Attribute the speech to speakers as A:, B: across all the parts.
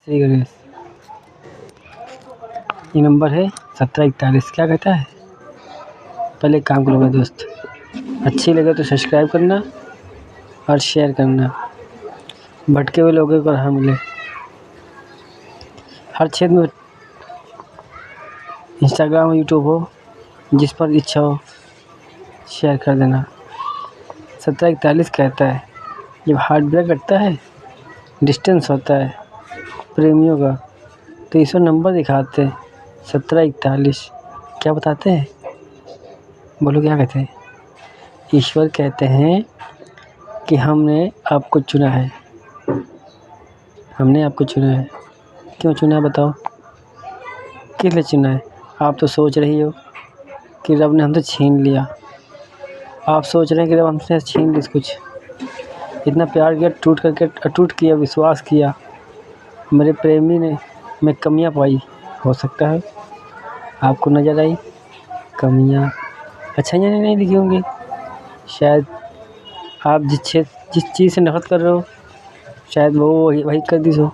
A: श्री गणेश। ये नंबर है 1741। क्या कहता है? पहले एक काम करो मेरे दोस्त, अच्छी लगे तो सब्सक्राइब करना और शेयर करना, भटके हुए लोगों को राह मिले। हर क्षेत्र में इंस्टाग्राम यूट्यूब हो, जिस पर इच्छा हो शेयर कर देना। 1741 कहता है जब हार्ट ब्रेक लगता है, डिस्टेंस होता है प्रेमियों का, तो ईश्वर नंबर दिखाते हैं 1741। क्या बताते हैं? बोलो क्या कहते हैं? ईश्वर कहते हैं कि हमने आपको चुना है, हमने आपको चुना है। क्यों चुना है बताओ? किस लिए चुना है? आप तो सोच रही हो कि रब ने हमसे छीन लिया। आप सोच रहे हैं कि रब हमसे छीन लिया कुछ। इतना प्यार किया, टूट करके अटूट किया, विश्वास किया, मेरे प्रेमी ने मैं कमियां पाई। हो सकता है आपको नज़र आई कमियां, अच्छाइयाँ नहीं दिखी होंगी। शायद आप जिस चीज़ से नफ़रत कर रहे हो, शायद वो वही कर दी हो।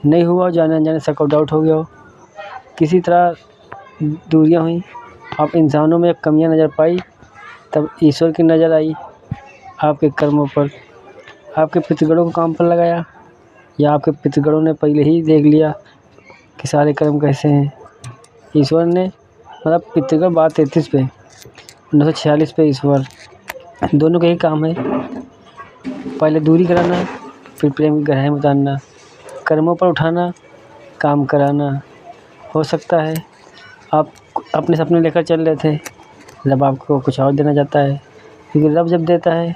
A: नहीं हुआ, जाने अनजाने शक और डाउट हो गया हो, किसी तरह दूरियां हुई, आप इंसानों में कमियां नज़र पाई, तब ईश्वर की नज़र आई आपके कर्मों पर। आपके पितृगणों को काम पर लगाया, या आपके पितृगणों ने पहले ही देख लिया कि सारे कर्म कैसे हैं। ईश्वर ने मतलब पितृगण 1233 पे, 946 पे ईश्वर, दोनों का ही काम है। पहले दूरी कराना, फिर प्रेम की गहराई में उतारना, कर्मों पर उठाना, काम कराना। हो सकता है आप अपने सपने लेकर चल रहे थे, रब आपको कुछ और देना चाहता है, क्योंकि रब जब देता है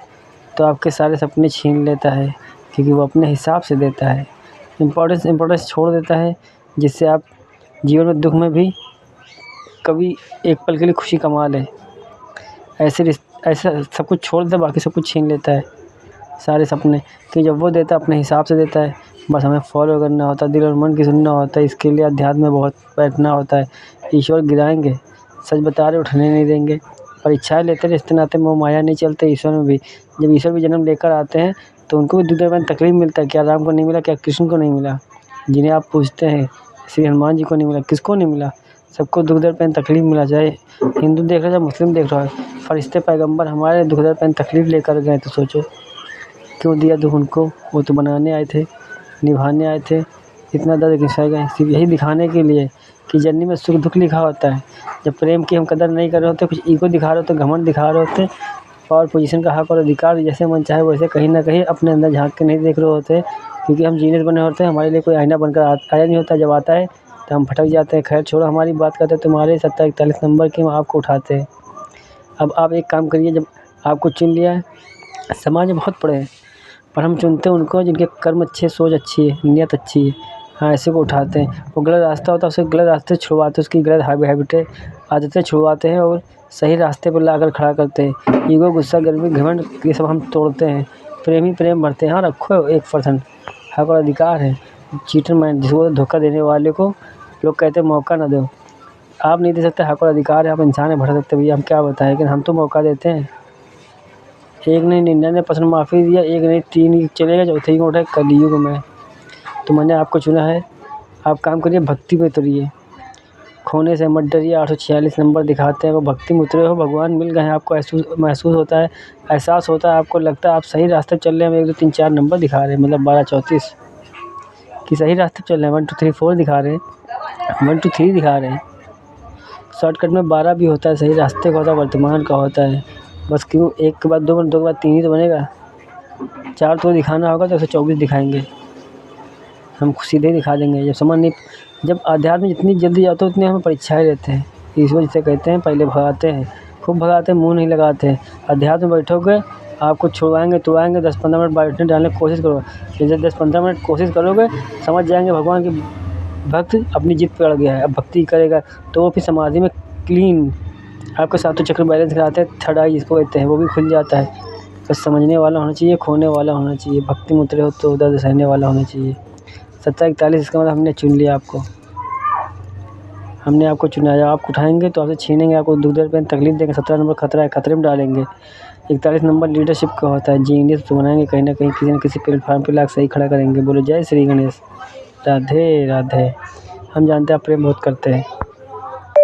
A: तो आपके सारे सपने छीन लेता है, क्योंकि वो अपने हिसाब से देता है। इम्पोर्टेंस छोड़ देता है, जिससे आप जीवन में दुख में भी कभी एक पल के लिए खुशी कमा लें। ऐसा सब कुछ छोड़ देता है, बाकी सब कुछ छीन लेता है, सारे सपने। कि जब वो देता है अपने हिसाब से देता है, बस हमें फॉलो करना होता है, दिल और मन की सुनना होता है। इसके लिए अध्यात्म में बहुत बैठना होता है। ईश्वर गिराएंगे, सच बता रहे उठने नहीं देंगे। परीक्षाएँ लेते रिश्ते नाते मोह माया नहीं चलते ईश्वर में भी। जब ईश्वर भी जन्म लेकर आते हैं तो उनको भी दुख दर्द तकलीफ मिलता है। क्या राम को नहीं मिला? क्या कृष्ण को नहीं मिला? जिन्हें आप पूछते हैं, श्री हनुमान जी को नहीं मिला? किसको नहीं मिला? सबको दुख दर्द पेन तकलीफ मिला, चाहे हिंदू देख रहा है चाहे मुस्लिम देख रहा है। फरिश्ते पैगंबर हमारे दुख दर्द पेन तकलीफ लेकर गए, तो सोचो क्यों दिया दुख उनको? वो तो बनाने आए थे, निभाने आए थे। इतना दर्द किस गए? सिर्फ यही दिखाने के लिए कि जर्नी में सुख दुख लिखा होता है। जब प्रेम की हम कदर नहीं कर रहे होते, कुछ ईगो दिखा रहे होते, घमंड दिखा रहे होते, और पोजीशन का हक और अधिकार जैसे मन चाहे वैसे कहीं ना कहीं अपने अंदर झांक के नहीं देख रहे होते, क्योंकि हम जीनियस बने होते हैं। हमारे लिए कोई आईना बनकर आया नहीं होता। जब आता है तो हम भटक जाते हैं। खैर छोड़ो, हमारी बात करते हैं तुम्हारे 1741 नंबर की, हम आपको उठाते हैं। अब आप एक काम करिए, जब आपको चुन लिया है, समाज में बहुत पड़े हैं, पर हम चुनते हैं उनको जिनके कर्म अच्छे, सोच अच्छी है, नीयत अच्छी है। हाँ, ऐसे को उठाते हैं। वो गलत रास्ता होता है, उसे गलत रास्ते छुड़वाते हैं, उसकी गलत हैबिटें आदतें छुड़वाते हैं और सही रास्ते पर लाकर खड़ा करते हैं। ईगो, गुस्सा, गर्मी, घमंड, ये सब हम तोड़ते हैं। प्रेम ही प्रेम भरते हैं। हाँ, रखो 1% हक और अधिकार है। चीटर मैन, जिसको धोखा देने वाले को लोग कहते हैं मौका ना दो। आप नहीं दे सकते, हक और अधिकार है। आप इंसान है, भर सकते भैया, हम क्या बताएं, लेकिन हम तो मौका देते हैं। एक नहीं 99% माफ़ी दिया, एक नहीं 3 चलेगा, चौथे ही उठे कलयुग में। तो मैंने आपको चुना है। आप काम करिए, भक्ति में उतरिए, खोने से मत डरिए। 846 नंबर दिखाते हैं, वो भक्ति में उतरे हो, भगवान मिल गए हैं। आपको महसूस होता है, एहसास होता है, आपको लगता है आप सही रास्ते पर चल रहे हैं। 1 2 3 4 नंबर दिखा रहे हैं, मतलब 12 34 कि सही रास्ते पर चल रहे हैं। 1 2 3 4 दिखा रहे हैं, 1 2 3 दिखा रहे हैं। शॉर्टकट में 12 भी होता है, सही रास्ते का होता है, वर्तमान का होता है। बस क्यों 1 के बाद 2 के बाद 3 ही तो बनेगा। 4 तो दिखाना होगा तो 124 दिखाएंगे, हम सीधे दिखा देंगे। जब अध्यात्म में जितनी जल्दी जाते हो उतनी हमें परीक्षाएँ देते हैं। ईश्वर जिसे कहते हैं पहले भगाते हैं, खूब भगाते हैं, मुँह नहीं लगाते हैं। अध्यात्म में बैठोगे, आपको छुड़वाएंगे तुड़वाएंगे। 10-15 मिनट बैठने डालने की कोशिश करो। जैसे 10-15 मिनट कोशिश करोगे, समझ जाएंगे भगवान की भक्त अपनी जिद पे अड़ गया है, अब भक्ति करेगा तो वो फिर समाधि में क्लीन आपके सातों चक्र बैलेंस कराते हैं। थर्ड आई जिसको कहते हैं, वो भी खुल जाता है। बस समझने वाला होना चाहिए, खोने वाला होना चाहिए, भक्ति में उतरे हो तो दर्द सहने वाला होना चाहिए। 1741 इसका मतलब हमने चुन लिया आपको, हमने आपको चुना है। आप उठाएंगे तो आपसे छीनेंगे, आपको दुख दर्द पेन तकलीफ देंगे। 17 नंबर खतरा है, खतरे में डालेंगे। 41 नंबर लीडरशिप का होता है। जीनियस तो बनाएँगे कहीं न कहीं, किसी न किसी प्लेटफ़ॉर्म पे लाके सही खड़ा करेंगे। बोलो जय श्री गणेश। राधे राधे। हम जानते हैं आप प्रेम बहुत करते हैं।